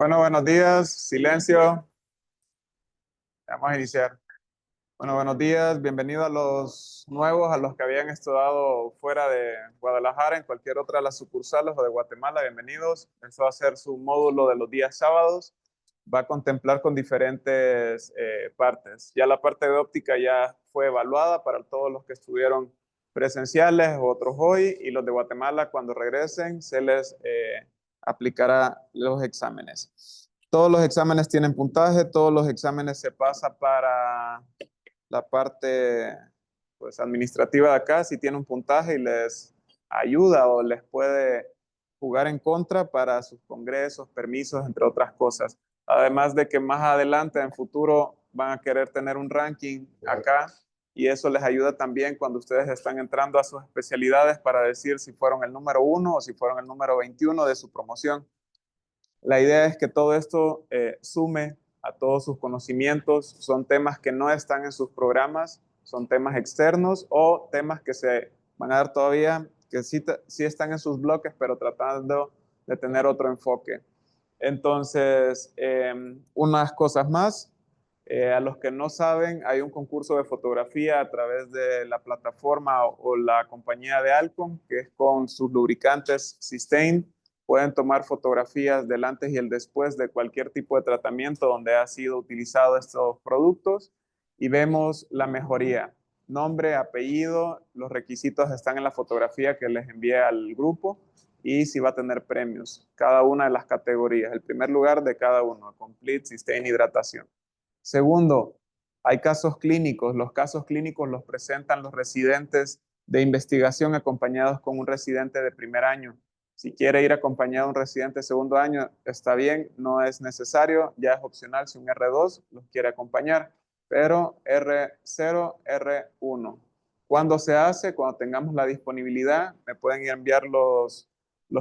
Bueno, buenos días. Silencio. Vamos a iniciar. Bueno, buenos días. Bienvenidos a los nuevos, a los que habían estudiado fuera de Guadalajara, en cualquier otra de las sucursales o de Guatemala. Bienvenidos. Esto va a ser su módulo de los días sábados. Va a contemplar con diferentes partes. Ya la parte de óptica ya fue evaluada para todos los que estuvieron presenciales, otros hoy, y los de Guatemala cuando regresen se les aplicará los exámenes. Todos los exámenes tienen puntaje, todos los exámenes se pasa para la parte pues, administrativa de acá, si tiene un puntaje y les ayuda o les puede jugar en contra para sus congresos, permisos, entre otras cosas. Además de que más adelante, en futuro, van a querer tener un ranking acá y eso les ayuda también cuando ustedes están entrando a sus especialidades para decir si fueron el número 1 o si fueron el número 21 de su promoción. La idea es que todo esto sume a todos sus conocimientos. Son temas que no están en sus programas, son temas externos o temas que se van a dar todavía, que sí están en sus bloques, pero tratando de tener otro enfoque. Entonces, unas cosas más. A los que no saben, hay un concurso de fotografía a través de la plataforma o la compañía de Alcon, que es con sus lubricantes Systane. Pueden tomar fotografías del antes y el después de cualquier tipo de tratamiento donde ha sido utilizado estos productos y vemos la mejoría. Nombre, apellido, los requisitos están en la fotografía que les envié al grupo y si va a tener premios, cada una de las categorías. El primer lugar de cada uno, Complete, Systane, Hidratación. Segundo, hay casos clínicos. Los casos clínicos los presentan los residentes de investigación acompañados con un residente de primer año. Si quiere ir acompañado de un residente de segundo año, está bien, no es necesario, ya es opcional si un R2 los quiere acompañar, pero R0, R1. ¿Cuándo se hace? Cuando tengamos la disponibilidad, me pueden enviar los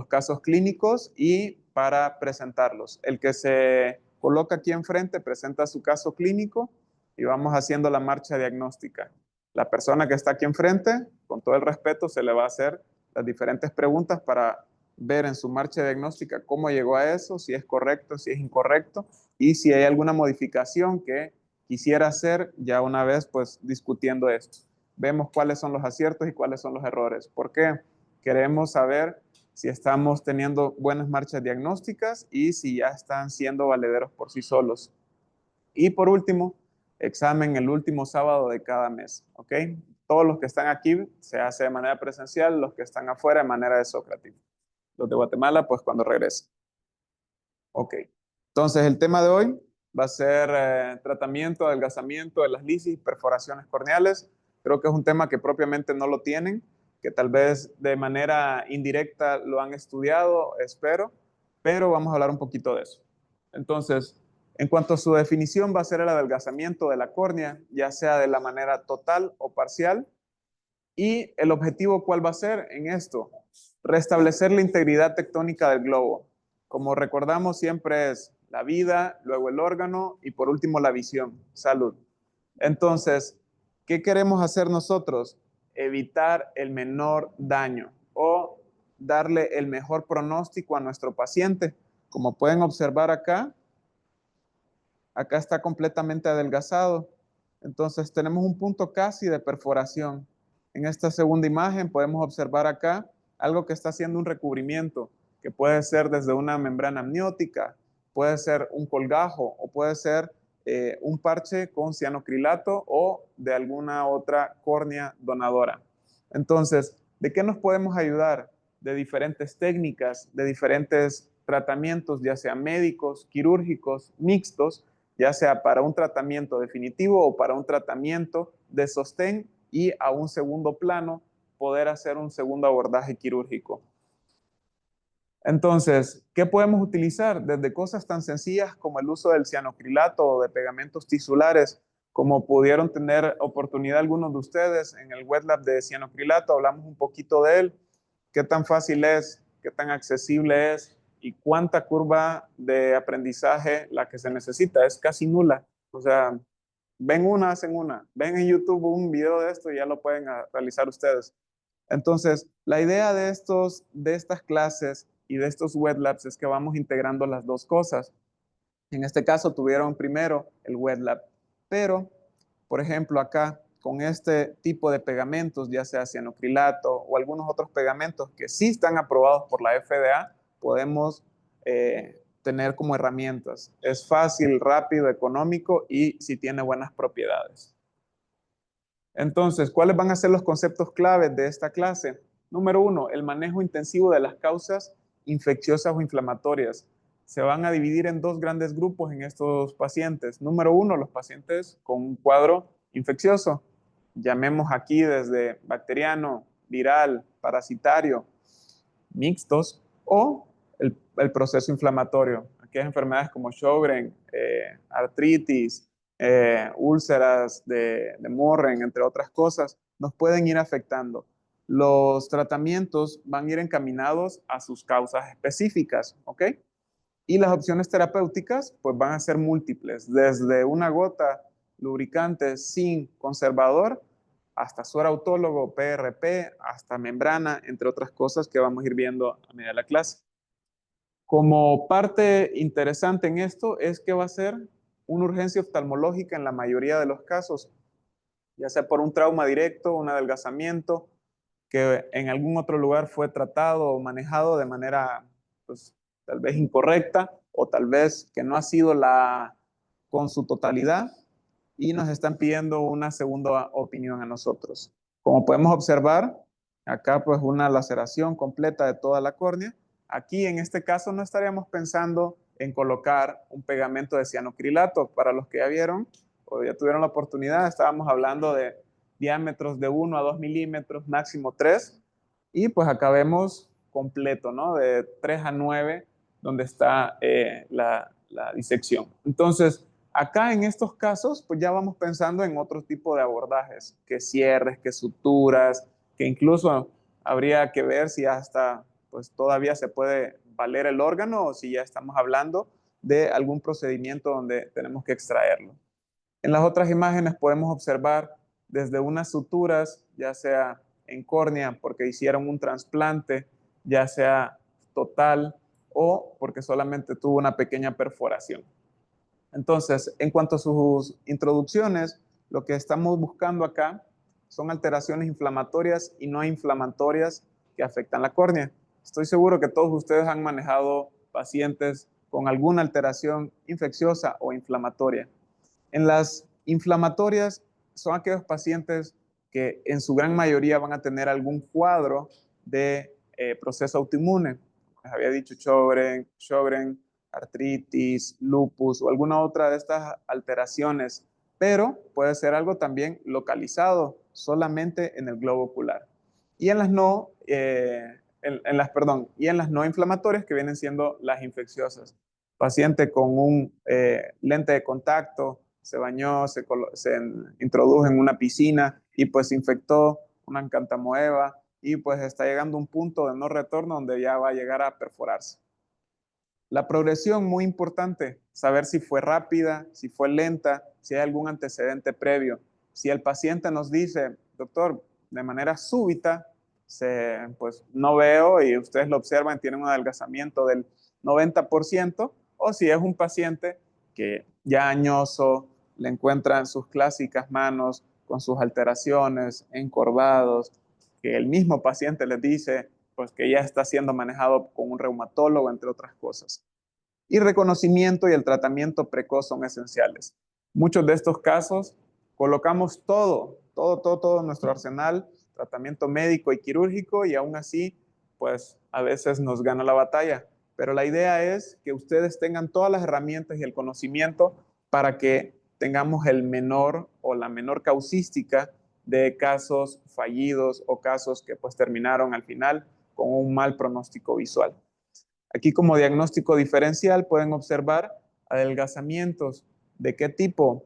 casos clínicos y para presentarlos. El que se coloca aquí enfrente presenta su caso clínico y vamos haciendo la marcha diagnóstica. La persona que está aquí enfrente, con todo el respeto, se le va a hacer las diferentes preguntas para ver en su marcha diagnóstica cómo llegó a eso, si es correcto, si es incorrecto y si hay alguna modificación que quisiera hacer ya una vez pues discutiendo esto. Vemos cuáles son los aciertos y cuáles son los errores. ¿Por qué? Queremos saber si estamos teniendo buenas marchas diagnósticas y si ya están siendo valederos por sí solos. Y por último, examen el último sábado de cada mes, ¿ok? Todos los que están aquí se hace de manera presencial, los que están afuera de manera de Sócrates. Los de Guatemala, pues cuando regresen. Ok. Entonces, el tema de hoy va a ser tratamiento, adelgazamiento de las lisis, perforaciones corneales. Creo que es un tema que propiamente no lo tienen, que tal vez de manera indirecta lo han estudiado, espero, pero vamos a hablar un poquito de eso. Entonces, en cuanto a su definición, va a ser el adelgazamiento de la córnea, ya sea de la manera total o parcial. ¿Y el objetivo cuál va a ser en esto? Restablecer la integridad tectónica del globo. Como recordamos, siempre es la vida, luego el órgano y por último la visión, salud. Entonces, ¿qué queremos hacer nosotros? Evitar el menor daño o darle el mejor pronóstico a nuestro paciente. Como pueden observar acá, acá está completamente adelgazado. Entonces tenemos un punto casi de perforación. En esta segunda imagen podemos observar acá algo que está haciendo un recubrimiento, que puede ser desde una membrana amniótica, puede ser un colgajo o puede ser un parche con cianocrilato o de alguna otra córnea donadora. Entonces, ¿de qué nos podemos ayudar? De diferentes técnicas, de diferentes tratamientos, ya sean médicos, quirúrgicos, mixtos, ya sea para un tratamiento definitivo o para un tratamiento de sostén y a un segundo plano poder hacer un segundo abordaje quirúrgico. Entonces, ¿qué podemos utilizar? Desde cosas tan sencillas como el uso del cianocrilato o de pegamentos tisulares, como pudieron tener oportunidad algunos de ustedes en el wet lab de cianocrilato, hablamos un poquito de él, qué tan fácil es, qué tan accesible es y cuánta curva de aprendizaje la que se necesita, es casi nula. O sea, ven una, hacen una, ven en YouTube un video de esto y ya lo pueden realizar ustedes. Entonces, la idea de estas clases y de estos wet labs es que vamos integrando las dos cosas. En este caso tuvieron primero el wet lab, pero, por ejemplo, acá con este tipo de pegamentos, ya sea cianocrilato o algunos otros pegamentos que sí están aprobados por la FDA, podemos tener como herramientas. Es fácil, rápido, económico y si tiene buenas propiedades. Entonces, ¿cuáles van a ser los conceptos claves de esta clase? Número uno, el manejo intensivo de las causas infecciosas o inflamatorias. Se van a dividir en dos grandes grupos en estos pacientes. Número uno, los pacientes con un cuadro infeccioso. Llamemos aquí desde bacteriano, viral, parasitario, mixtos o el proceso inflamatorio. Aquellas enfermedades como Sjögren, artritis, úlceras de Morren, entre otras cosas, nos pueden ir afectando. Los tratamientos van a ir encaminados a sus causas específicas, ¿ok? Y las opciones terapéuticas, pues van a ser múltiples, desde una gota lubricante sin conservador hasta suero autólogo, PRP, hasta membrana, entre otras cosas que vamos a ir viendo a medida de la clase. Como parte interesante en esto es que va a ser una urgencia oftalmológica en la mayoría de los casos, ya sea por un trauma directo, un adelgazamiento, que en algún otro lugar fue tratado o manejado de manera, pues, tal vez incorrecta o tal vez que no ha sido la con su totalidad y nos están pidiendo una segunda opinión a nosotros. Como podemos observar, acá pues una laceración completa de toda la córnea. Aquí en este caso no estaríamos pensando en colocar un pegamento de cianocrilato. Para los que ya vieron o ya tuvieron la oportunidad, estábamos hablando de diámetros de 1 a 2 milímetros, máximo 3. Y pues acá vemos completo, ¿no? De 3 a 9, donde está la disección. Entonces, acá en estos casos, pues ya vamos pensando en otro tipo de abordajes, que cierres, que suturas, que incluso habría que ver si hasta, pues todavía se puede valer el órgano o si ya estamos hablando de algún procedimiento donde tenemos que extraerlo. En las otras imágenes podemos observar desde unas suturas, ya sea en córnea porque hicieron un trasplante, ya sea total o porque solamente tuvo una pequeña perforación. Entonces, en cuanto a sus introducciones, lo que estamos buscando acá son alteraciones inflamatorias y no inflamatorias que afectan la córnea. Estoy seguro que todos ustedes han manejado pacientes con alguna alteración infecciosa o inflamatoria. En las inflamatorias son aquellos pacientes que en su gran mayoría van a tener algún cuadro de proceso autoinmune. Les había dicho Sjögren, artritis, lupus o alguna otra de estas alteraciones, pero puede ser algo también localizado solamente en el globo ocular. Y en las no, y en las no inflamatorias que vienen siendo las infecciosas. Paciente con un lente de contacto, se bañó, se introdujo en una piscina y pues infectó una encantamoeba y pues está llegando a un punto de no retorno donde ya va a llegar a perforarse. La progresión, muy importante, saber si fue rápida, si fue lenta, si hay algún antecedente previo. Si el paciente nos dice, doctor, de manera súbita, pues no veo y ustedes lo observan, tiene un adelgazamiento del 90%, o si es un paciente que ya añoso, le encuentran sus clásicas manos con sus alteraciones, encorvados, que el mismo paciente les dice, pues que ya está siendo manejado con un reumatólogo, entre otras cosas. Y reconocimiento y el tratamiento precoz son esenciales. Muchos de estos casos colocamos todo nuestro arsenal, tratamiento médico y quirúrgico, y aún así, pues a veces nos gana la batalla. Pero la idea es que ustedes tengan todas las herramientas y el conocimiento para que tengamos el menor o la menor causística de casos fallidos o casos que pues terminaron al final con un mal pronóstico visual. Aquí como diagnóstico diferencial pueden observar adelgazamientos. ¿De qué tipo?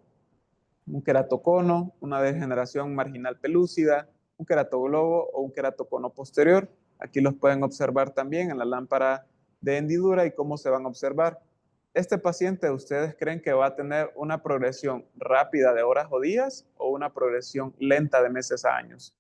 Un queratocono, una degeneración marginal pelúcida, un queratoglobo o un queratocono posterior. Aquí los pueden observar también en la lámpara de hendidura y cómo se van a observar. Este paciente, ¿ustedes creen que va a tener una progresión rápida de horas o días o una progresión lenta de meses a años?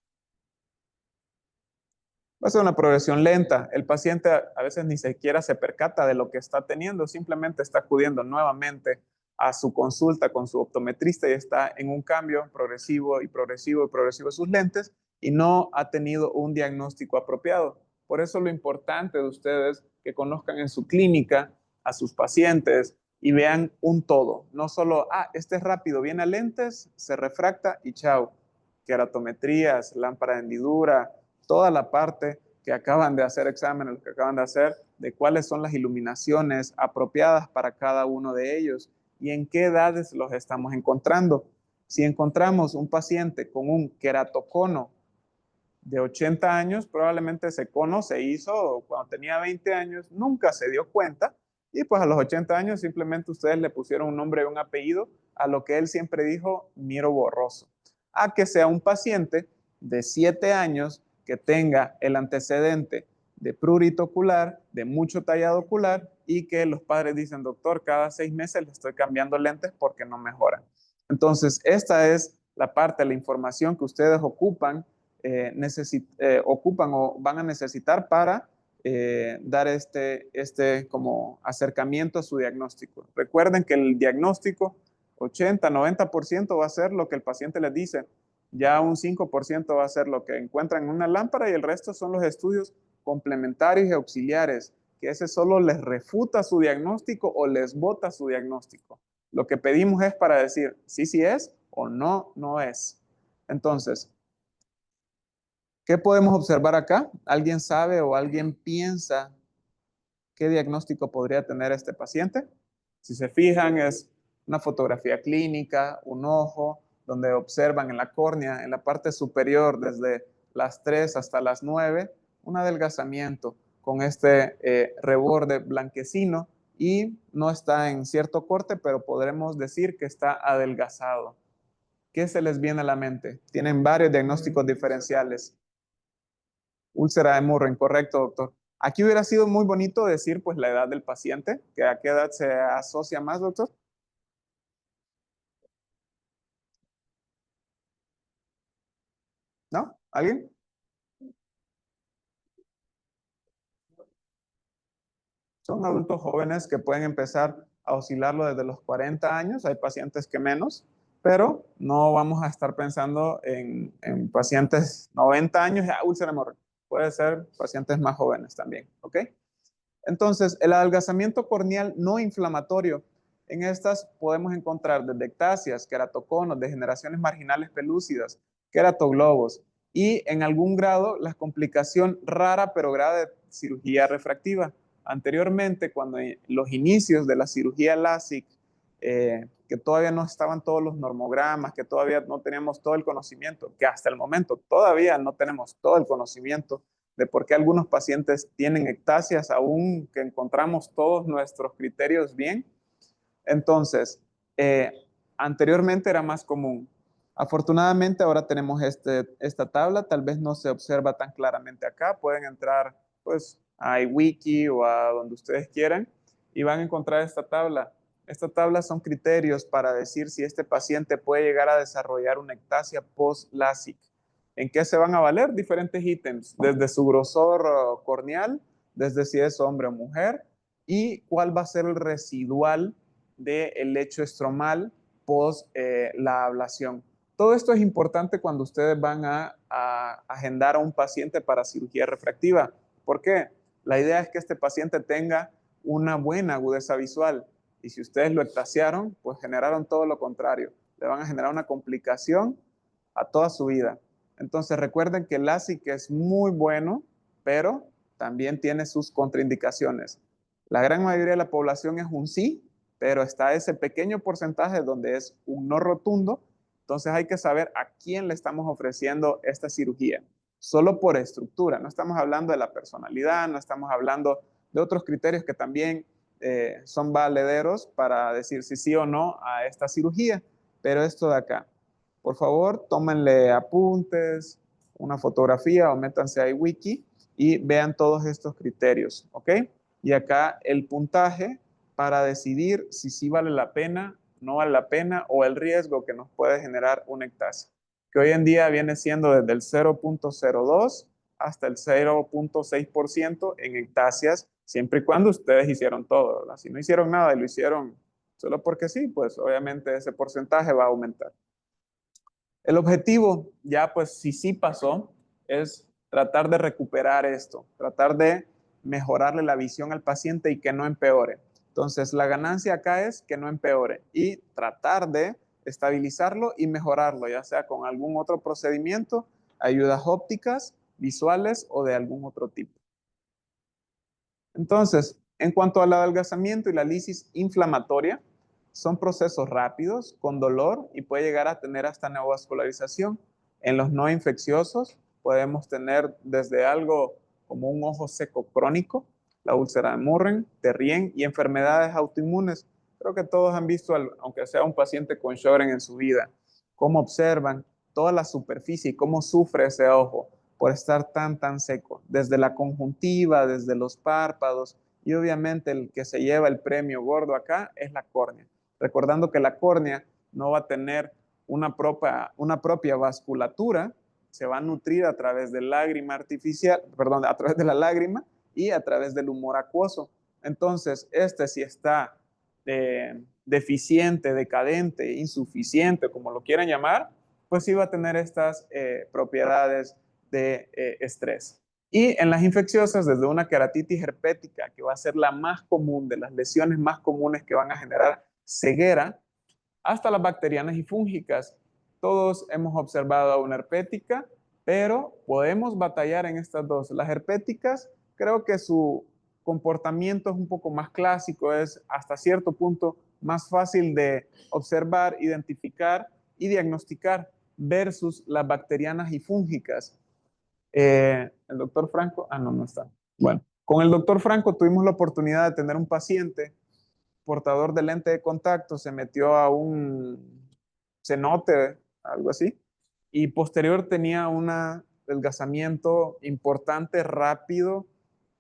Va a ser una progresión lenta. El paciente a veces ni siquiera se percata de lo que está teniendo, simplemente está acudiendo nuevamente a su consulta con su optometrista y está en un cambio progresivo y progresivo y progresivo de sus lentes y no ha tenido un diagnóstico apropiado. Por eso lo importante de ustedes que conozcan en su clínica a sus pacientes y vean un todo, no solo, este es rápido, viene a lentes, se refracta y chao. Queratometrías, lámpara de hendidura, toda la parte que acaban de hacer exámenes, que acaban de hacer, de cuáles son las iluminaciones apropiadas para cada uno de ellos y en qué edades los estamos encontrando. Si encontramos un paciente con un queratocono de 80 años, probablemente ese cono se hizo cuando tenía 20 años, nunca se dio cuenta y pues a los 80 años simplemente ustedes le pusieron un nombre y un apellido a lo que él siempre dijo, miro borroso. A que sea un paciente de 7 años que tenga el antecedente de prurito ocular, de mucho tallado ocular y que los padres dicen, doctor, cada 6 meses le estoy cambiando lentes porque no mejora. Entonces, esta es la parte de la información que ustedes ocupan ocupan o van a necesitar para dar este como acercamiento a su diagnóstico. Recuerden que el diagnóstico 80-90% va a ser lo que el paciente les dice, ya un 5% va a ser lo que encuentran en una lámpara y el resto son los estudios complementarios y auxiliares, que ese solo les refuta su diagnóstico o les bota su diagnóstico. Lo que pedimos es para decir sí, sí es o no, no es. Entonces, ¿qué podemos observar acá? ¿Alguien sabe o alguien piensa qué diagnóstico podría tener este paciente? Si se fijan, es una fotografía clínica, un ojo, donde observan en la córnea, en la parte superior, desde las 3 hasta las 9, un adelgazamiento con este reborde blanquecino y no está en cierto corte, pero podremos decir que está adelgazado. ¿Qué se les viene a la mente? Tienen varios diagnósticos diferenciales. Úlcera de Murren, correcto, doctor. Aquí hubiera sido muy bonito decir pues la edad del paciente, que a qué edad se asocia más, doctor. ¿No? ¿Alguien? Son adultos jóvenes que pueden empezar a oscilarlo desde los 40 años, hay pacientes que menos, pero no vamos a estar pensando en pacientes 90 años, úlcera de Murren. Puede ser pacientes más jóvenes también, ¿ok? Entonces, el adelgazamiento corneal no inflamatorio, en estas podemos encontrar desde ectasias, queratoconos, degeneraciones marginales pelúcidas, queratoglobos y en algún grado la complicación rara pero grave de cirugía refractiva. Anteriormente, cuando en los inicios de la cirugía LASIK, que todavía no estaban todos los normogramas, que todavía no teníamos todo el conocimiento, que hasta el momento todavía no tenemos todo el conocimiento de por qué algunos pacientes tienen ectasias, aún que encontramos todos nuestros criterios bien. Entonces, eh, anteriormente era más común. Afortunadamente ahora tenemos esta tabla, tal vez no se observa tan claramente acá, pueden entrar pues a iWiki o a donde ustedes quieran y van a encontrar esta tabla. Esta tabla son criterios para decir si este paciente puede llegar a desarrollar una ectasia post-LASIK. ¿En qué se van a valer? Diferentes ítems, desde su grosor corneal, desde si es hombre o mujer, y cuál va a ser el residual del lecho estromal post la ablación. Todo esto es importante cuando ustedes van a agendar a un paciente para cirugía refractiva. ¿Por qué? La idea es que este paciente tenga una buena agudeza visual. Y si ustedes lo ectasiaron, pues generaron todo lo contrario. Le van a generar una complicación a toda su vida. Entonces recuerden que el LASIK es muy bueno, pero también tiene sus contraindicaciones. La gran mayoría de la población es un sí, pero está ese pequeño porcentaje donde es un no rotundo. Entonces hay que saber a quién le estamos ofreciendo esta cirugía. Solo por estructura, no estamos hablando de la personalidad, no estamos hablando de otros criterios que también son valederos para decir si sí o no a esta cirugía, pero esto de acá. Por favor, tómenle apuntes, una fotografía o métanse a iWiki y vean todos estos criterios, ¿ok? Y acá el puntaje para decidir si sí vale la pena, no vale la pena o el riesgo que nos puede generar una ectasia, que hoy en día viene siendo desde el 0.02 hasta el 0,6% en ectáceas, siempre y cuando ustedes hicieron todo, ¿verdad? Si no hicieron nada y lo hicieron solo porque sí, pues obviamente ese porcentaje va a aumentar. El objetivo, ya pues si sí pasó, es tratar de recuperar esto, tratar de mejorarle la visión al paciente y que no empeore. Entonces, la ganancia acá es que no empeore y tratar de estabilizarlo y mejorarlo, ya sea con algún otro procedimiento, ayudas ópticas, visuales o de algún otro tipo. Entonces, en cuanto al adelgazamiento y la lisis inflamatoria, son procesos rápidos, con dolor y puede llegar a tener hasta neovascularización. En los no infecciosos podemos tener desde algo como un ojo seco crónico, la úlcera de Murren, Terrien y enfermedades autoinmunes. Creo que todos han visto, aunque sea un paciente con Sjögren en su vida, cómo observan toda la superficie y cómo sufre ese ojo por estar tan seco, desde la conjuntiva, desde los párpados, y obviamente el que se lleva el premio gordo acá es la córnea. Recordando que la córnea no va a tener una propia vasculatura, se va a nutrir a través de lágrima artificial, perdón, a través de la lágrima y a través del humor acuoso. Entonces, si está deficiente, decadente, insuficiente, como lo quieran llamar, pues sí va a tener estas propiedades de estrés. Y en las infecciosas, desde una queratitis herpética, que va a ser la más común de las lesiones más comunes que van a generar ceguera, hasta las bacterianas y fúngicas. Todos hemos observado una herpética, pero podemos batallar en estas dos. Las herpéticas, creo que su comportamiento es un poco más clásico, es hasta cierto punto más fácil de observar, identificar y diagnosticar versus las bacterianas y fúngicas. El doctor Franco, no está. Bueno, con el doctor Franco tuvimos la oportunidad de tener un paciente portador de lente de contacto, se metió a un cenote, algo así, y posterior tenía un adelgazamiento importante, rápido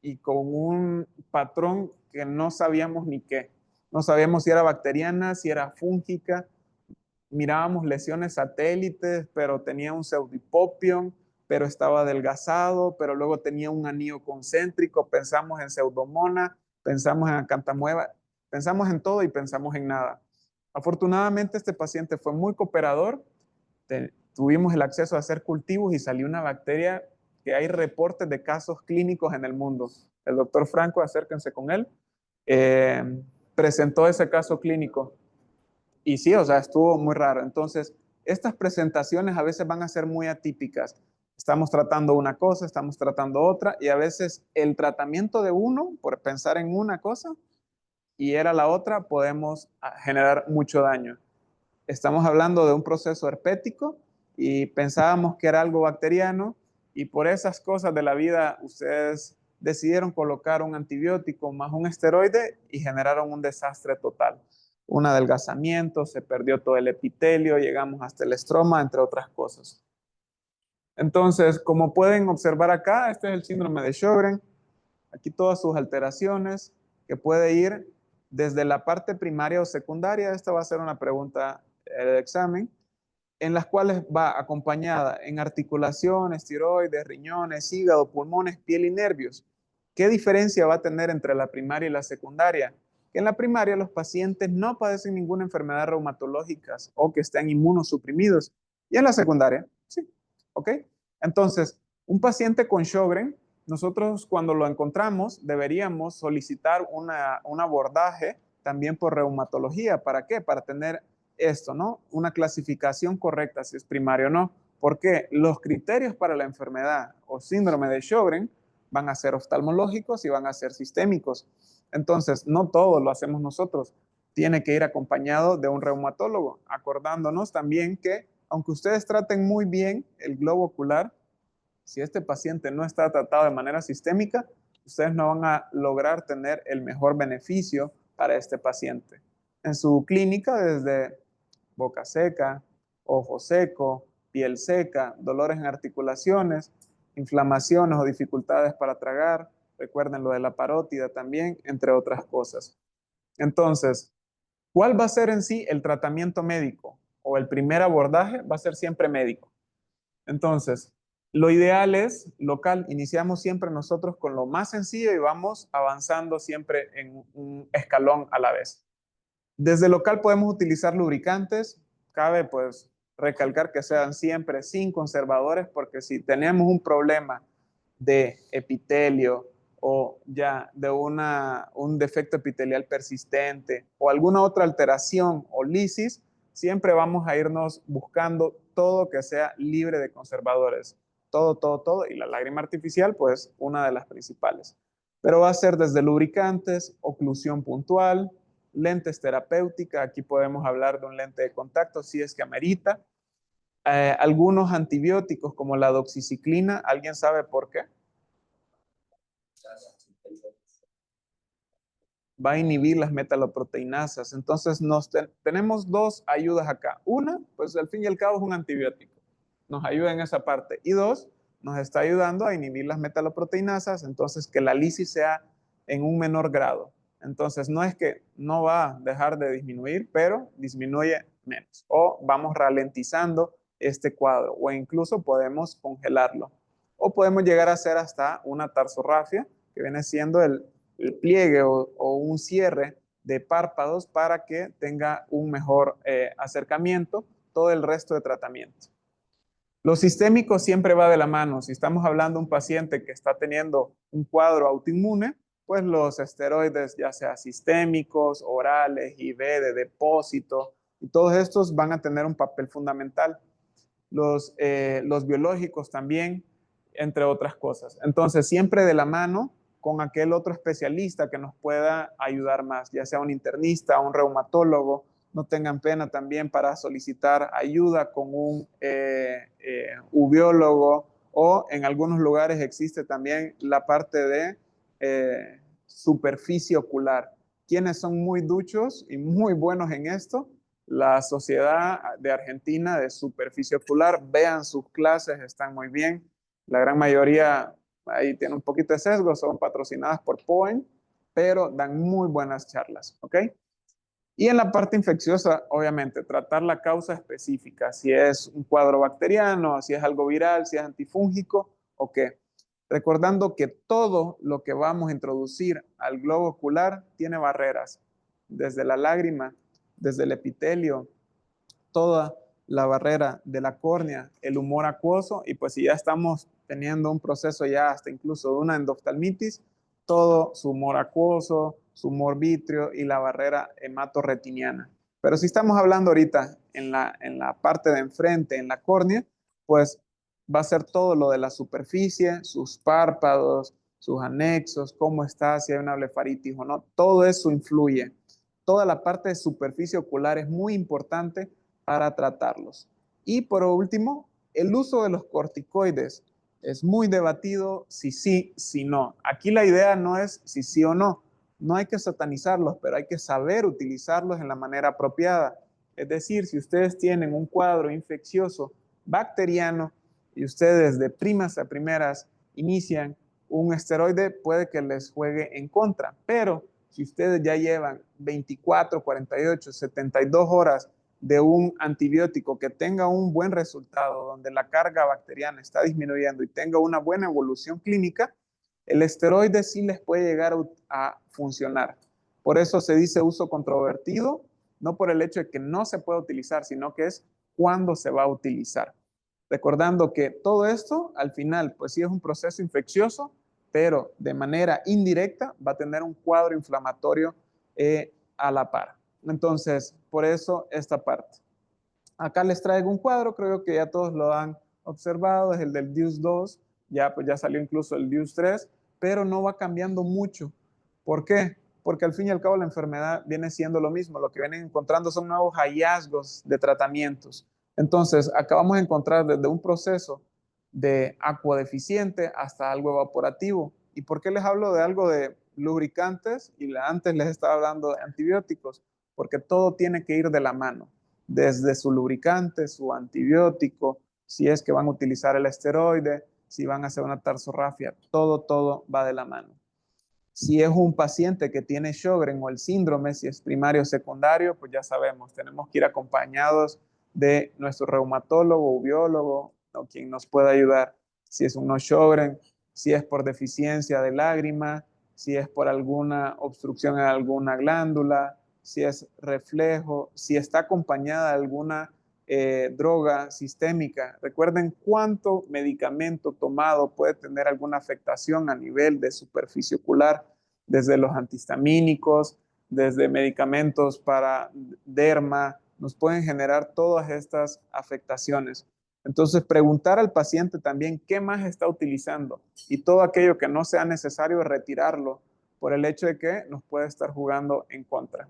y con un patrón que no sabíamos ni qué. No sabíamos si era bacteriana, si era fúngica, mirábamos lesiones satélites, pero tenía un pseudipopion, pero estaba adelgazado, pero luego tenía un anillo concéntrico, pensamos en pseudomona, pensamos en acantamueva, pensamos en todo y pensamos en nada. Afortunadamente este paciente fue muy cooperador, tuvimos el acceso a hacer cultivos y salió una bacteria que hay reportes de casos clínicos en el mundo. El doctor Franco, acérquense con él, eh, presentó ese caso clínico y sí, o sea, estuvo muy raro. Entonces, estas presentaciones a veces van a ser muy atípicas. Estamos tratando una cosa, estamos tratando otra, y a veces el tratamiento de uno, por pensar en una cosa, y era la otra, podemos generar mucho daño. Estamos hablando de un proceso herpético y pensábamos que era algo bacteriano, y por esas cosas de la vida, ustedes decidieron colocar un antibiótico más un esteroide y generaron un desastre total. Un adelgazamiento, se perdió todo el epitelio, llegamos hasta el estroma, entre otras cosas. Entonces, como pueden observar acá, este es el síndrome de Sjögren. Aquí todas sus alteraciones, que puede ir desde la parte primaria o secundaria. Esta va a ser una pregunta del examen, en las cuales va acompañada en articulaciones, tiroides, riñones, hígado, pulmones, piel y nervios. ¿Qué diferencia va a tener entre la primaria y la secundaria? Que en la primaria los pacientes no padecen ninguna enfermedad reumatológica o que estén inmunosuprimidos. Y en la secundaria, sí. ¿Ok? Entonces, un paciente con Sjögren, nosotros cuando lo encontramos deberíamos solicitar un abordaje también por reumatología. ¿Para qué? Para tener esto, ¿no? Una clasificación correcta, si es primario o no. Porque los criterios para la enfermedad o síndrome de Sjögren van a ser oftalmológicos y van a ser sistémicos. Entonces, no todo lo hacemos nosotros. Tiene que ir acompañado de un reumatólogo, acordándonos también que, aunque ustedes traten muy bien el globo ocular, si este paciente no está tratado de manera sistémica, ustedes no van a lograr tener el mejor beneficio para este paciente. En su clínica, desde boca seca, ojo seco, piel seca, dolores en articulaciones, inflamaciones o dificultades para tragar, recuerden lo de la parótida también, entre otras cosas. Entonces, ¿cuál va a ser en sí el tratamiento médico? O el primer abordaje va a ser siempre médico. Entonces, Lo ideal es local. Iniciamos siempre nosotros con lo más sencillo y vamos avanzando siempre en un escalón a la vez. Desde local podemos utilizar lubricantes. Cabe pues recalcar que sean siempre sin conservadores, porque si tenemos un problema de epitelio o ya de un defecto epitelial persistente o alguna otra alteración o lisis, siempre vamos a irnos buscando todo que sea libre de conservadores. Todo, todo, todo. Y la lágrima artificial, pues, una de las principales. Pero va a ser desde lubricantes, oclusión puntual, lentes terapéuticas. Aquí podemos hablar de un lente de contacto si es que amerita. Algunos antibióticos como la doxiciclina. ¿Alguien sabe por qué? Va a inhibir las metaloproteinasas. Entonces, tenemos dos ayudas acá. Una, pues al fin y al cabo es un antibiótico. Nos ayuda en esa parte. Y dos, nos está ayudando a inhibir las metaloproteinasas, entonces que la lisis sea en un menor grado. Entonces, no es que no va a dejar de disminuir, pero disminuye menos. O vamos ralentizando este cuadro, o incluso podemos congelarlo. O podemos llegar a hacer hasta una tarsorrafia, que viene siendo el pliegue o un cierre de párpados para que tenga un mejor acercamiento todo el resto de tratamiento. Lo sistémico siempre va de la mano. Si estamos hablando de un paciente que está teniendo un cuadro autoinmune, pues los esteroides, ya sea sistémicos, orales, IV, de depósito, y todos estos van a tener un papel fundamental. Los biológicos también, entre otras cosas. Entonces, siempre de la mano con aquel otro especialista que nos pueda ayudar más, ya sea un internista, un reumatólogo. No tengan pena también para solicitar ayuda con un ubiólogo, o en algunos lugares existe también la parte de superficie ocular. Quienes son muy duchos y muy buenos en esto, la Sociedad de Argentina de Superficie Ocular. Vean sus clases, están muy bien. La gran mayoría ahí tiene un poquito de sesgo, son patrocinadas por POEN, pero dan muy buenas charlas, ¿ok? Y en la parte infecciosa, obviamente, tratar la causa específica, si es un cuadro bacteriano, si es algo viral, si es antifúngico o qué. Recordando que todo lo que vamos a introducir al globo ocular tiene barreras, desde la lágrima, desde el epitelio, toda la barrera de la córnea, el humor acuoso, y pues si ya estamos teniendo un proceso ya hasta incluso de una endoftalmitis, todo su humor acuoso, su humor vítreo y la barrera hematorretiniana. Pero si estamos hablando ahorita en la parte de enfrente, en la córnea, pues va a ser todo lo de la superficie, sus párpados, sus anexos, cómo está, si hay una blefaritis o no, todo eso influye. Toda la parte de superficie ocular es muy importante para tratarlos. Y por último, el uso de los corticoides es muy debatido si sí, si no. Aquí la idea no es si sí o no. No hay que satanizarlos, pero hay que saber utilizarlos en la manera apropiada. Es decir, si ustedes tienen un cuadro infeccioso bacteriano y ustedes de primas a primeras inician un esteroide, puede que les juegue en contra. Pero si ustedes ya llevan 24, 48, 72 horas de un antibiótico que tenga un buen resultado, donde la carga bacteriana está disminuyendo y tenga una buena evolución clínica, el esteroide sí les puede llegar a funcionar. Por eso se dice uso controvertido, no por el hecho de que no se pueda utilizar, sino que es cuándo se va a utilizar. Recordando que todo esto, al final, pues sí es un proceso infeccioso, pero de manera indirecta va a tener un cuadro inflamatorio a la par. Entonces, por eso esta parte. Acá les traigo un cuadro, creo que ya todos lo han observado, es el del DIUS 2, ya, pues ya salió incluso el DIUS 3, pero no va cambiando mucho. ¿Por qué? Porque al fin y al cabo la enfermedad viene siendo lo mismo, lo que vienen encontrando son nuevos hallazgos de tratamientos. Entonces, acá vamos a encontrar desde un proceso de acuodeficiente hasta algo evaporativo. ¿Y por qué les hablo de algo de lubricantes y antes les estaba hablando de antibióticos? Porque todo tiene que ir de la mano, desde su lubricante, su antibiótico, si es que van a utilizar el esteroide, si van a hacer una tarsorrafia, todo va de la mano. Si es un paciente que tiene Sjögren o el síndrome, si es primario o secundario, pues ya sabemos, tenemos que ir acompañados de nuestro reumatólogo o biólogo o quien nos pueda ayudar. si es un no-Sjögren, si es por deficiencia de lágrima, si es por alguna obstrucción en alguna glándula, si es reflejo, si está acompañada de alguna droga sistémica. Recuerden cuánto medicamento tomado puede tener alguna afectación a nivel de superficie ocular, desde los antihistamínicos, desde medicamentos para derma, nos pueden generar todas estas afectaciones. Entonces, preguntar al paciente también qué más está utilizando y todo aquello que no sea necesario retirarlo por el hecho de que nos puede estar jugando en contra.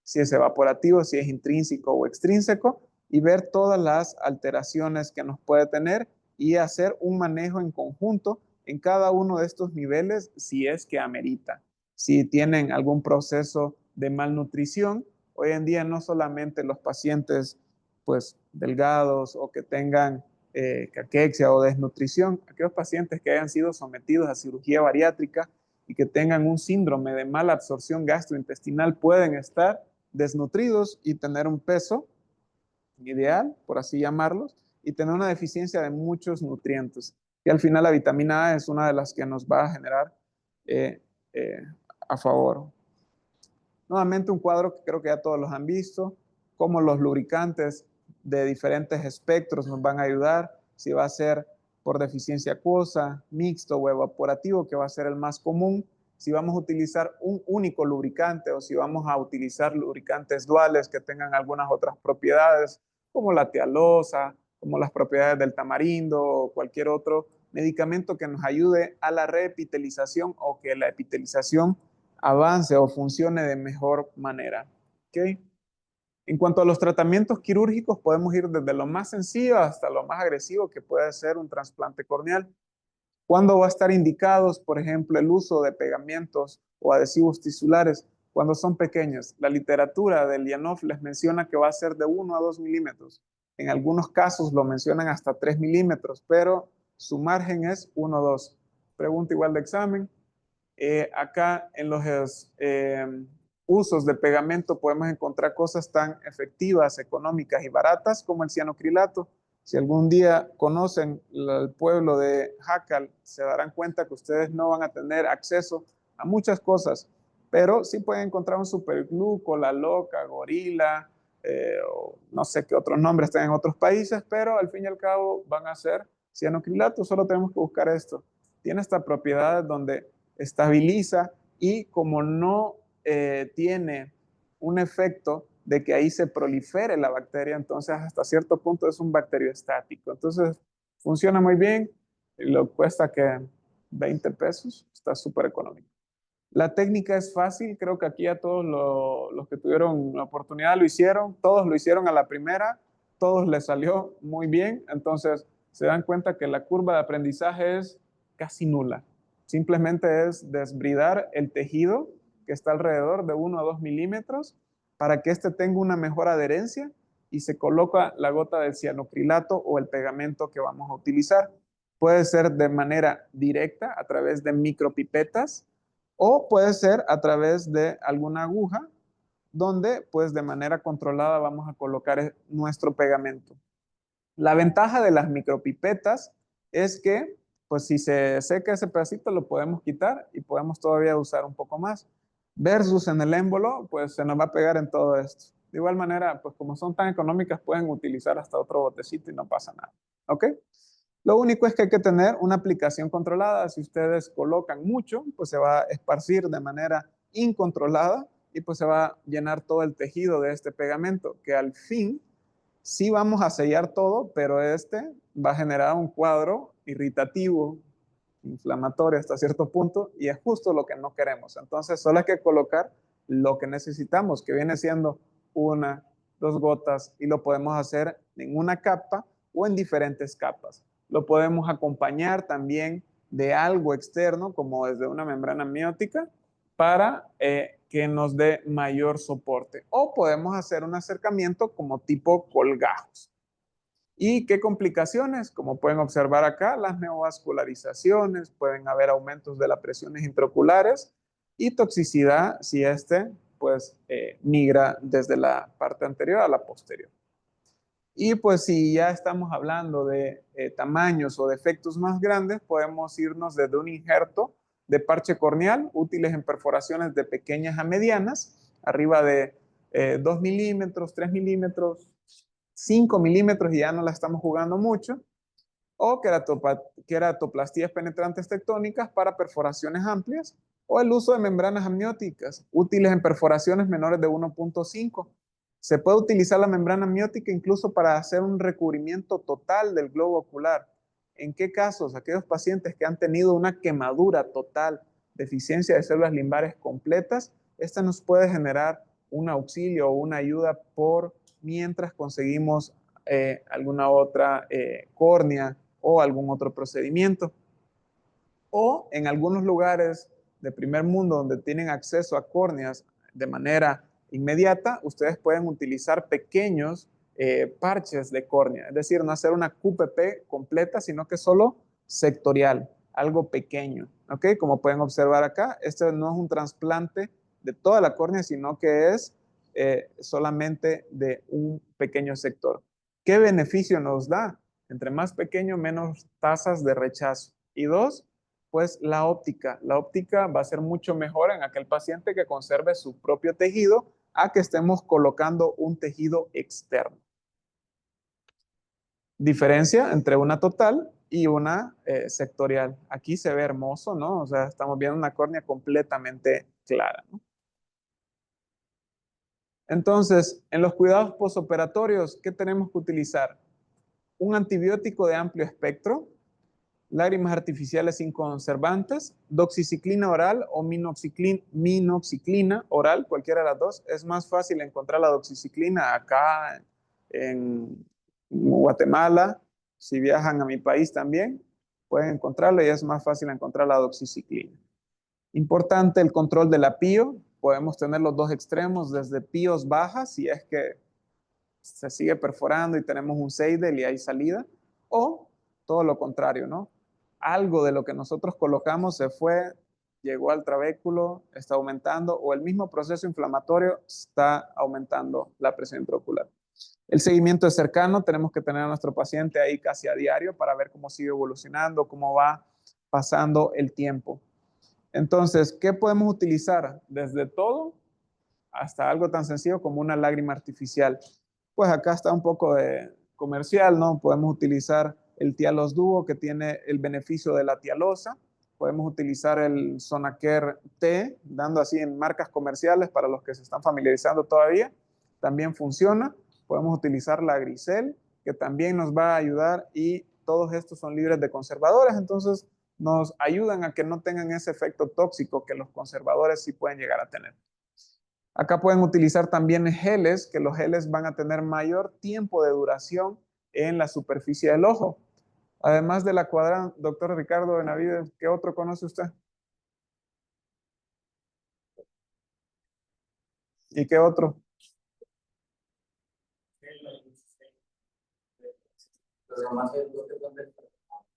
Si es evaporativo, si es intrínseco o extrínseco, y ver todas las alteraciones que nos puede tener y hacer un manejo en conjunto en cada uno de estos niveles si es que amerita. Si tienen algún proceso de malnutrición, hoy en día no solamente los pacientes pues delgados o que tengan caquexia o desnutrición, aquellos pacientes que hayan sido sometidos a cirugía bariátrica y que tengan un síndrome de mala absorción gastrointestinal pueden estar desnutridos y tener un peso ideal, por así llamarlos, y tener una deficiencia de muchos nutrientes. Y al final la vitamina A es una de las que nos va a generar eh, eh, a favor. Nuevamente un cuadro que creo que ya todos los han visto, cómo los lubricantes de diferentes espectros nos van a ayudar, si va a ser por deficiencia acuosa, mixto o evaporativo, que va a ser el más común, si vamos a utilizar un único lubricante o si vamos a utilizar lubricantes duales que tengan algunas otras propiedades, como la tialosa, como las propiedades del tamarindo o cualquier otro medicamento que nos ayude a la reepitelización o que la epitelización avance o funcione de mejor manera. ¿Okay? En cuanto a los tratamientos quirúrgicos, podemos ir desde lo más sencillo hasta lo más agresivo, que puede ser un trasplante corneal. ¿Cuándo va a estar indicados, por ejemplo, el uso de pegamentos o adhesivos tisulares? Cuando son pequeños. La literatura del IANOF les menciona que va a ser de 1 a 2 milímetros. En algunos casos lo mencionan hasta 3 milímetros, pero su margen es 1 o 2. Pregunta igual de examen. Acá en los usos de pegamento podemos encontrar cosas tan efectivas, económicas y baratas como el cianocrilato. Si algún día conocen el pueblo de Jacal, se darán cuenta que ustedes no van a tener acceso a muchas cosas, pero sí pueden encontrar un superglue, cola loca, gorila, o no sé qué otros nombres están en otros países, pero al fin y al cabo van a ser cianocrilato, solo tenemos que buscar esto. Tiene esta propiedad donde estabiliza y como no tiene un efecto de que ahí se prolifere la bacteria, entonces hasta cierto punto es un bacterioestático. Entonces funciona muy bien, lo cuesta que 20 pesos, está súper económico. La técnica es fácil, creo que aquí a todos los que tuvieron la oportunidad lo hicieron, todos lo hicieron a la primera, todos les salió muy bien, entonces se dan cuenta que la curva de aprendizaje es casi nula. Simplemente es desbridar el tejido que está alrededor de 1 a 2 milímetros para que éste tenga una mejor adherencia y se coloca la gota del cianocrilato o el pegamento que vamos a utilizar. Puede ser de manera directa a través de micropipetas o puede ser a través de alguna aguja donde pues de manera controlada vamos a colocar nuestro pegamento. La ventaja de las micropipetas es que pues si se seca ese pedacito lo podemos quitar y podemos todavía usar un poco más. Versus en el émbolo pues se nos va a pegar en todo esto. De igual manera pues como son tan económicas pueden utilizar hasta otro botecito y no pasa nada. ¿Ok? Lo único es que hay que tener una aplicación controlada. Si ustedes colocan mucho, pues se va a esparcir de manera incontrolada y pues se va a llenar todo el tejido de este pegamento, que al fin sí vamos a sellar todo, pero este va a generar un cuadro irritativo, inflamatorio hasta cierto punto, y es justo lo que no queremos. Entonces solo hay que colocar lo que necesitamos, que viene siendo 1, 2 gotas, y lo podemos hacer en una capa o en diferentes capas. Lo podemos acompañar también de algo externo, como desde una membrana amniótica, para que nos dé mayor soporte. O podemos hacer un acercamiento como tipo colgajos. ¿Y qué complicaciones? Como pueden observar acá, las neovascularizaciones, pueden haber aumentos de las presiones intraoculares y toxicidad si este pues migra desde la parte anterior a la posterior. Y pues si ya estamos hablando de tamaños o defectos más grandes, podemos irnos desde un injerto de parche corneal, útiles en perforaciones de pequeñas a medianas, arriba de 2 milímetros, 3 milímetros, 5 milímetros, y ya no la estamos jugando mucho, o queratoplastías penetrantes tectónicas para perforaciones amplias, o el uso de membranas amnióticas, útiles en perforaciones menores de 1.5. Se puede utilizar la membrana amniótica incluso para hacer un recubrimiento total del globo ocular. ¿En qué casos? Aquellos pacientes que han tenido una quemadura total, deficiencia de células limbares completas, esta nos puede generar un auxilio o una ayuda por mientras conseguimos alguna otra córnea o algún otro procedimiento. O en algunos lugares de primer mundo donde tienen acceso a córneas de manera inmediata, ustedes pueden utilizar pequeños parches de córnea, es decir, no hacer una QPP completa, sino que solo sectorial, algo pequeño, ¿ok? Como pueden observar acá, este no es un trasplante de toda la córnea, sino que es solamente de un pequeño sector. ¿Qué beneficio nos da? Entre más pequeño, menos tasas de rechazo. Y dos, pues la óptica. La óptica va a ser mucho mejor en aquel paciente que conserve su propio tejido a que estemos colocando un tejido externo. Diferencia entre una total y una sectorial. Aquí se ve hermoso, ¿no? O sea, estamos viendo una córnea completamente clara, ¿no? Entonces, en los cuidados postoperatorios, ¿qué tenemos que utilizar? Un antibiótico de amplio espectro, lágrimas artificiales sin conservantes, doxiciclina oral o minoxiclina oral, cualquiera de las dos. Es más fácil encontrar la doxiciclina acá en Guatemala. Si viajan a mi país también, pueden encontrarla y es más fácil encontrar la doxiciclina. Importante el control de la PIO. Podemos tener los dos extremos, desde PIOs bajas, si es que se sigue perforando y tenemos un seidel y hay salida, o todo lo contrario, ¿no? Algo de lo que nosotros colocamos se fue, llegó al trabéculo, está aumentando, o el mismo proceso inflamatorio está aumentando la presión intraocular. El seguimiento es cercano, tenemos que tener a nuestro paciente ahí casi a diario para ver cómo sigue evolucionando, cómo va pasando el tiempo. Entonces, ¿qué podemos utilizar? Desde todo hasta algo tan sencillo como una lágrima artificial. Pues acá está un poco de comercial, ¿no? Podemos utilizar el Tialos Duo, que tiene el beneficio de la tialosa. Podemos utilizar el Sonaker T, dando así en marcas comerciales para los que se están familiarizando todavía. También funciona. Podemos utilizar la Grisel, que también nos va a ayudar, y todos estos son libres de conservadores, entonces nos ayudan a que no tengan ese efecto tóxico que los conservadores sí pueden llegar a tener. Acá pueden utilizar también geles, que los geles van a tener mayor tiempo de duración en la superficie del ojo. Además de la Cuadrant, doctor Ricardo Benavides, ¿qué otro conoce usted? ¿Y qué otro?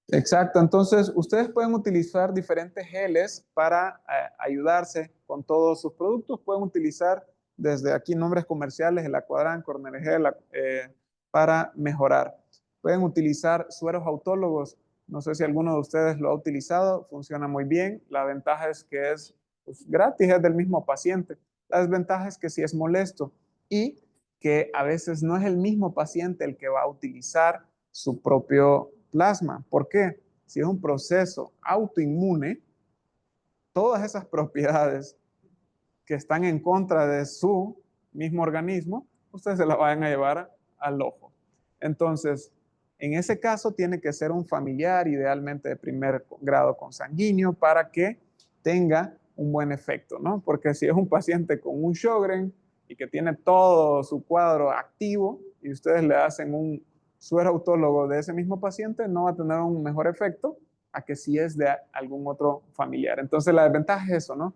Exacto, entonces ustedes pueden utilizar diferentes geles para ayudarse con todos sus productos. Pueden utilizar desde aquí nombres comerciales, el Aquadran, Cornergel, para mejorar. Pueden utilizar sueros autólogos. No sé si alguno de ustedes lo ha utilizado, funciona muy bien. La ventaja es que es pues, gratis, es del mismo paciente. La desventaja es que sí es molesto y que a veces no es el mismo paciente el que va a utilizar su propio plasma. ¿Por qué? Si es un proceso autoinmune, todas esas propiedades que están en contra de su mismo organismo, ustedes se las van a llevar al ojo. Entonces, en ese caso tiene que ser un familiar, idealmente de primer grado consanguíneo, para que tenga un buen efecto, ¿no? Porque si es un paciente con un Sjögren y que tiene todo su cuadro activo y ustedes le hacen un suero autólogo de ese mismo paciente, no va a tener un mejor efecto a que si es de algún otro familiar. Entonces la desventaja es eso, ¿no?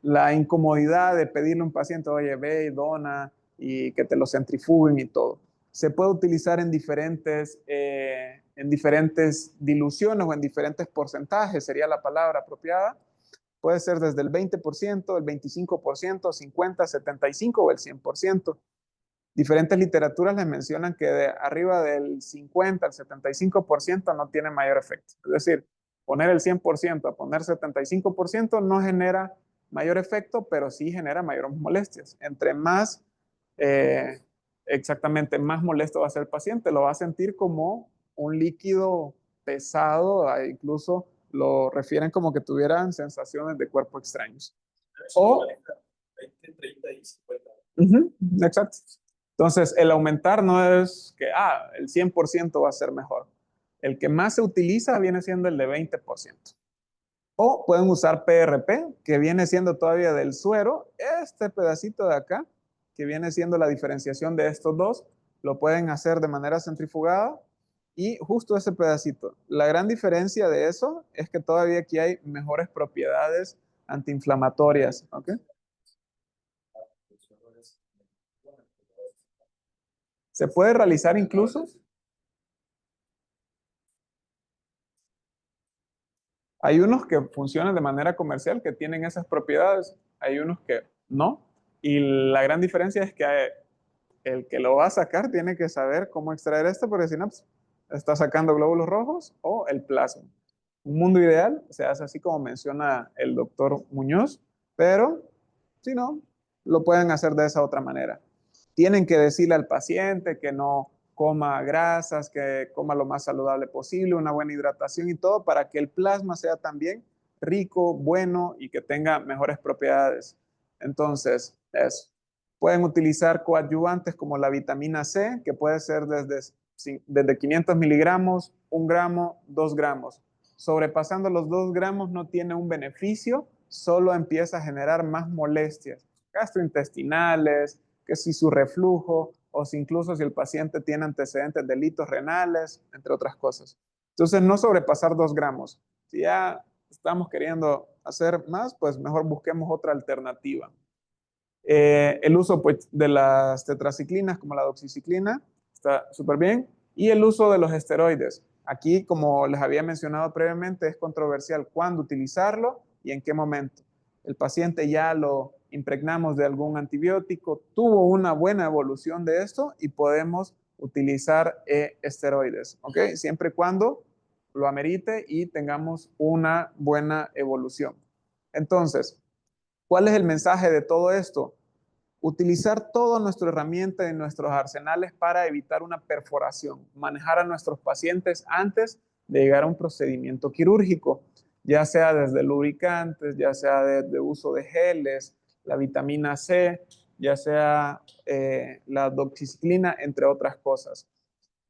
La incomodidad de pedirle a un paciente, oye, ve y dona y que te lo centrifuguen y todo. Se puede utilizar en diferentes diluciones o en diferentes porcentajes, sería la palabra apropiada. Puede ser desde el 20%, el 25%, 50%, 75% o el 100%. Diferentes literaturas les mencionan que de arriba del 50 al 75% no tiene mayor efecto. Es decir, poner el 100% a poner 75% no genera mayor efecto, pero sí genera mayores molestias. Entre más, eh, exactamente, más molesto va a ser el paciente, lo va a sentir como un líquido pesado, incluso lo refieren como que tuvieran sensaciones de cuerpo extraños. O 20, 30 y 50. Exacto. Entonces, el aumentar no es que, el 100% va a ser mejor. El que más se utiliza viene siendo el de 20%. O pueden usar PRP, que viene siendo todavía del suero. Este pedacito de acá, que viene siendo la diferenciación de estos dos, lo pueden hacer de manera centrifugada. Y justo ese pedacito. La gran diferencia de eso es que todavía aquí hay mejores propiedades antiinflamatorias. ¿Ok? Se puede realizar incluso. Hay unos que funcionan de manera comercial, que tienen esas propiedades, hay unos que no. Y la gran diferencia es que el que lo va a sacar tiene que saber cómo extraer esto, porque si no, pues, está sacando glóbulos rojos o el plasma. Un mundo ideal se hace así como menciona el doctor Muñoz, pero si no, lo pueden hacer de esa otra manera. Tienen que decirle al paciente que no coma grasas, que coma lo más saludable posible, una buena hidratación y todo para que el plasma sea también rico, bueno y que tenga mejores propiedades. Entonces, eso. Pueden utilizar coadyuvantes como la vitamina C, que puede ser desde 500 miligramos, 1 gramo, 2 gramos. Sobrepasando los 2 gramos no tiene un beneficio, solo empieza a generar más molestias gastrointestinales, que si su reflujo o si incluso si el paciente tiene antecedentes de delitos renales, entre otras cosas. Entonces, no sobrepasar 2 gramos. Si ya estamos queriendo hacer más, pues mejor busquemos otra alternativa. El uso pues, de las tetraciclinas como la doxiciclina está súper bien. Y el uso de los esteroides. Aquí, como les había mencionado previamente, es controversial cuándo utilizarlo y en qué momento. El paciente ya lo impregnamos de algún antibiótico, tuvo una buena evolución de esto y podemos utilizar esteroides, ¿ok? Siempre y cuando lo amerite y tengamos una buena evolución. Entonces, ¿cuál es el mensaje de todo esto? Utilizar toda nuestra herramienta y nuestros arsenales para evitar una perforación, manejar a nuestros pacientes antes de llegar a un procedimiento quirúrgico, ya sea desde lubricantes, ya sea desde uso de geles, la vitamina C, ya sea la doxiciclina, entre otras cosas.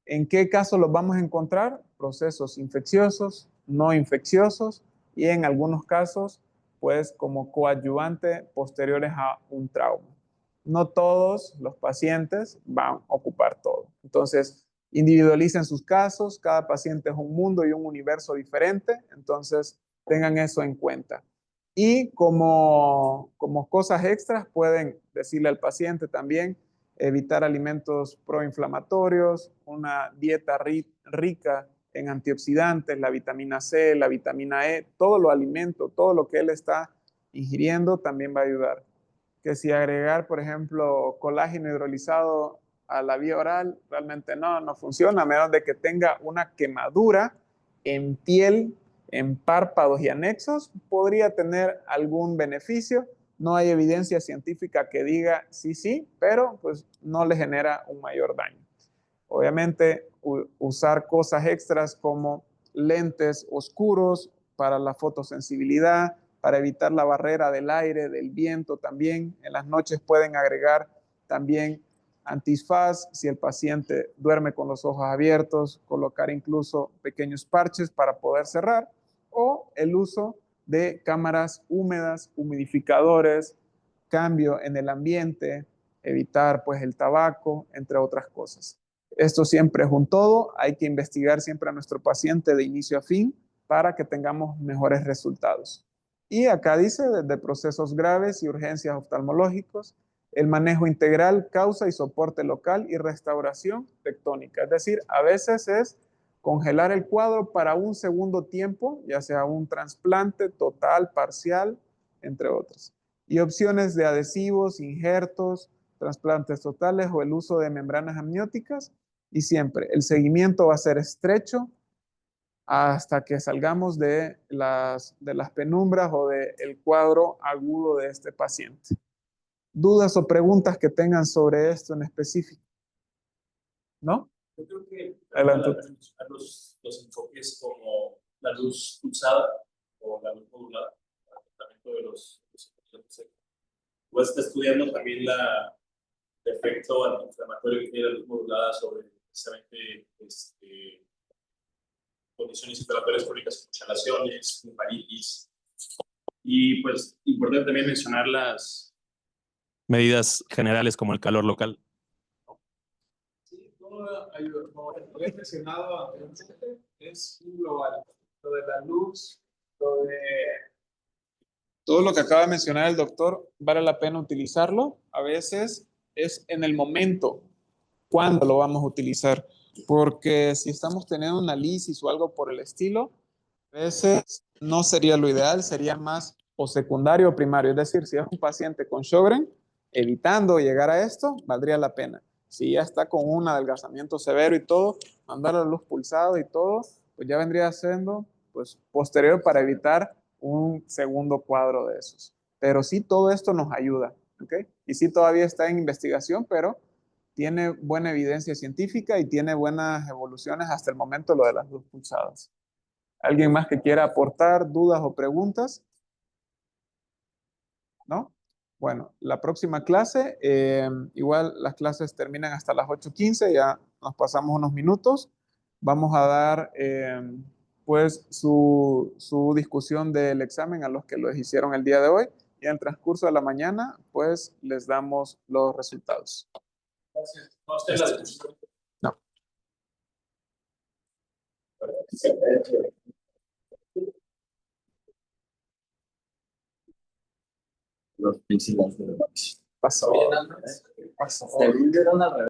¿En qué caso los vamos a encontrar? Procesos infecciosos, no infecciosos y en algunos casos, pues como coadyuvante posteriores a un trauma. No todos los pacientes van a ocupar todo. Entonces, individualicen sus casos, cada paciente es un mundo y un universo diferente, entonces tengan eso en cuenta. Y como cosas extras, pueden decirle al paciente también, evitar alimentos proinflamatorios, una dieta rica en antioxidantes, la vitamina C, la vitamina E, todo lo alimento, todo lo que él está ingiriendo también va a ayudar. Que si agregar, por ejemplo, colágeno hidrolizado a la vía oral, realmente no funciona, a menos de que tenga una quemadura en piel, en párpados y anexos, podría tener algún beneficio. No hay evidencia científica que diga sí, pero pues no le genera un mayor daño. Obviamente, usar cosas extras como lentes oscuros para la fotosensibilidad, para evitar la barrera del aire, del viento también. En las noches pueden agregar también antifaz si el paciente duerme con los ojos abiertos, colocar incluso pequeños parches para poder cerrar, o el uso de cámaras húmedas, humidificadores, cambio en el ambiente, evitar pues el tabaco, entre otras cosas. Esto siempre es un todo, hay que investigar siempre a nuestro paciente de inicio a fin para que tengamos mejores resultados. Y acá dice, desde procesos graves y urgencias oftalmológicos, el manejo integral, causa y soporte local y restauración tectónica. Es decir, a veces es congelar el cuadro para un segundo tiempo, ya sea un trasplante total, parcial, entre otros. Y opciones de adhesivos, injertos, trasplantes totales o el uso de membranas amnióticas. Y siempre el seguimiento va a ser estrecho hasta que salgamos de las penumbras o del cuadro agudo de este paciente. ¿Dudas o preguntas que tengan sobre esto en específico? ¿No? Yo creo que Adelante. mencionar los enfoques como la luz pulsada o la luz modulada para el tratamiento de los o está estudiando también el efecto antiinflamatorio que tiene la luz modulada sobre precisamente condiciones inflamatorias crónicas como inhalaciones, pulmonitis. Y pues importante también mencionar las medidas generales como el calor local. Sí, todo ayuda. Como había mencionado anteriormente, es un global. Lo de la luz, lo de todo lo que acaba de mencionar el doctor, vale la pena utilizarlo. A veces es en el momento cuándo lo vamos a utilizar. Porque si estamos teniendo una lisis o algo por el estilo, a veces no sería lo ideal, sería más o secundario o primario. Es decir, si es un paciente con Sjögren, evitando llegar a esto, valdría la pena. Si ya está con un adelgazamiento severo y todo, mandar a luz pulsada y todo, pues ya vendría siendo pues, posterior para evitar un segundo cuadro de esos. Pero sí, todo esto nos ayuda, ¿ok? Y sí, todavía está en investigación, pero tiene buena evidencia científica y tiene buenas evoluciones hasta el momento lo de las luz pulsadas. ¿Alguien más que quiera aportar dudas o preguntas? ¿No? Bueno, la próxima clase, igual las clases terminan hasta las 8:15, ya nos pasamos unos minutos. Vamos a dar pues su discusión del examen a los que lo hicieron el día de hoy y en el transcurso de la mañana pues les damos los resultados. Gracias. ¿Va usted la discusión? No. Los píxeles de Pasó. Oye, nada más. Pasó. según yo era una